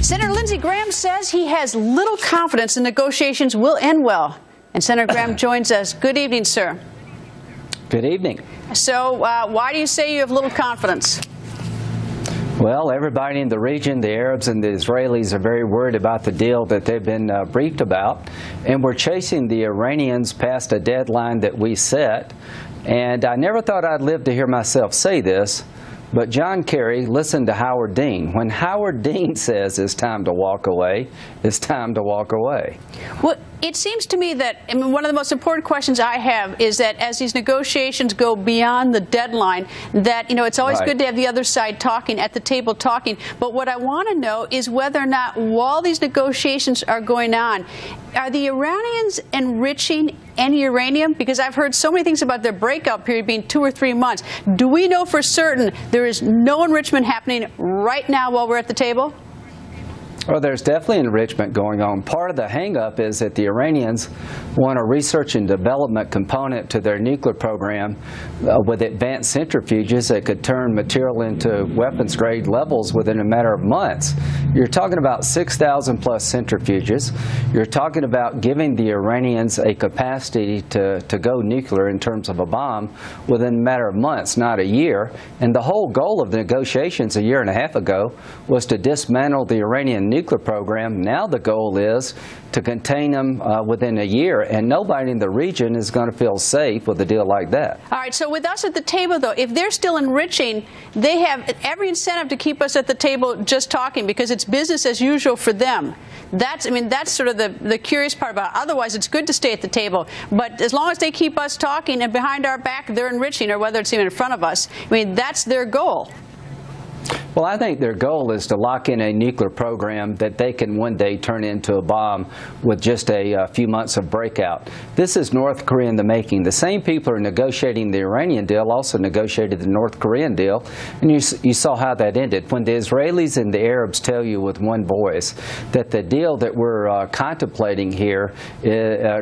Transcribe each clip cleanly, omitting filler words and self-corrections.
Senator Lindsey Graham says he has little confidence the negotiations will end well. And Senator Graham joins us. Good evening, sir. Good evening. So why do you say you have little confidence? Well, everybody in the region, the Arabs and the Israelis, are very worried about the deal that they've been briefed about. And we're chasing the Iranians past a deadline that we set. And I never thought I'd live to hear myself say this, but John Kerry listened to Howard Dean. When Howard Dean says it's time to walk away, it's time to walk away. Well, it seems to me that one of the most important questions I have is that as these negotiations go beyond the deadline, that it's always good to have the other side talking, at the table talking. But what I want to know is whether or not, while these negotiations are going on, are the Iranians enriching any uranium? Because I've heard so many things about their breakout period being 2 or 3 months. Do we know for certain there is no enrichment happening right now while we're at the table? Well, there's definitely enrichment going on. Part of the hang-up is that the Iranians want a research and development component to their nuclear program with advanced centrifuges that could turn material into weapons-grade levels within a matter of months. You're talking about 6,000 plus centrifuges. You're talking about giving the Iranians a capacity to go nuclear in terms of a bomb within a matter of months, not a year. And the whole goal of the negotiations a year and a half ago was to dismantle the Iranian nuclear program. Now the goal is to contain them within a year, and nobody in the region is going to feel safe with a deal like that. All right, so with us at the table, though, if they're still enriching, they have every incentive to keep us at the table just talking, because it's business as usual for them. That's sort of the curious part about it. Otherwise, it's good to stay at the table. But as long as they keep us talking and behind our back they're enriching, or whether it's even in front of us, that's their goal. Well, I think their goal is to lock in a nuclear program that they can one day turn into a bomb with just a few months of breakout. This is North Korea in the making. The same people who are negotiating the Iranian deal also negotiated the North Korean deal, and you saw how that ended. When the Israelis and the Arabs tell you with one voice that the deal that we're contemplating here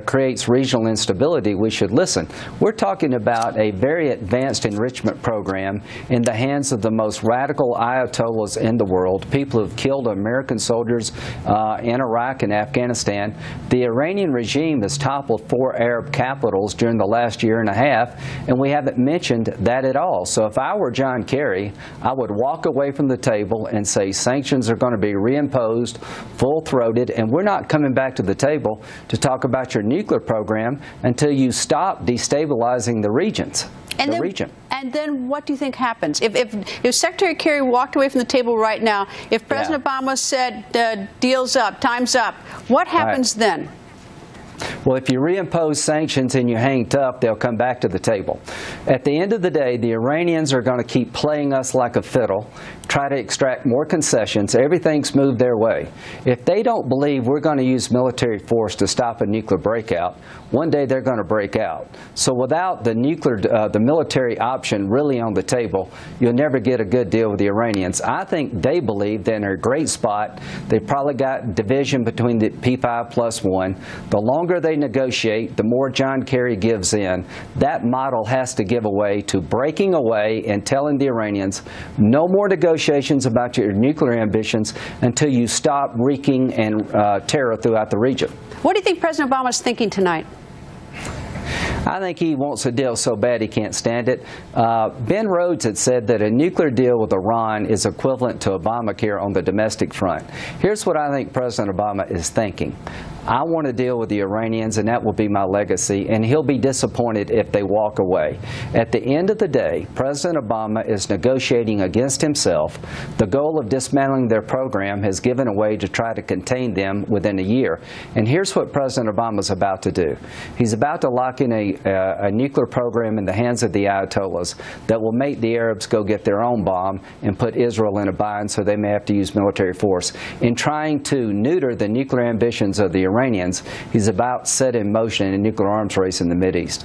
creates regional instability, we should listen. We're talking about a very advanced enrichment program in the hands of the most radical Ayatollahs in the world, people who've killed American soldiers in Iraq and Afghanistan. The Iranian regime has toppled 4 Arab capitals during the last year and a half, and we haven't mentioned that at all. So if I were John Kerry, I would walk away from the table and say sanctions are going to be reimposed, full-throated, and we're not coming back to the table to talk about your nuclear program until you stop destabilizing the regions. And then what do you think happens? If Secretary Kerry walked away from the table right now, if President Obama said deal's up, time's up, what happens then? Well, if you reimpose sanctions and you hang tough, they'll come back to the table. At the end of the day, the Iranians are going to keep playing us like a fiddle, try to extract more concessions. Everything's moved their way. If they don't believe we're going to use military force to stop a nuclear breakout, one day they're going to break out. So without the military option really on the table, you'll never get a good deal with the Iranians. I think they believe they're in a great spot. They've probably got division between the P5+1. The longer they negotiate, the more John Kerry gives in. That model has to give away to breaking away and telling the Iranians no more negotiations about your nuclear ambitions until you stop wreaking terror throughout the region. What do you think President Obama is thinking tonight? I think he wants a deal so bad he can't stand it. Ben Rhodes had said that a nuclear deal with Iran is equivalent to Obamacare on the domestic front. Here's what I think President Obama is thinking. I want to deal with the Iranians, and that will be my legacy, and he'll be disappointed if they walk away. At the end of the day, President Obama is negotiating against himself. The goal of dismantling their program has given away to try to contain them within a year. And here's what President Obama is about to do. He's about to lock in a nuclear program in the hands of the Ayatollahs that will make the Arabs go get their own bomb and put Israel in a bind so they may have to use military force. In trying to neuter the nuclear ambitions of the Iranians, he's about set in motion a nuclear arms race in the Mideast.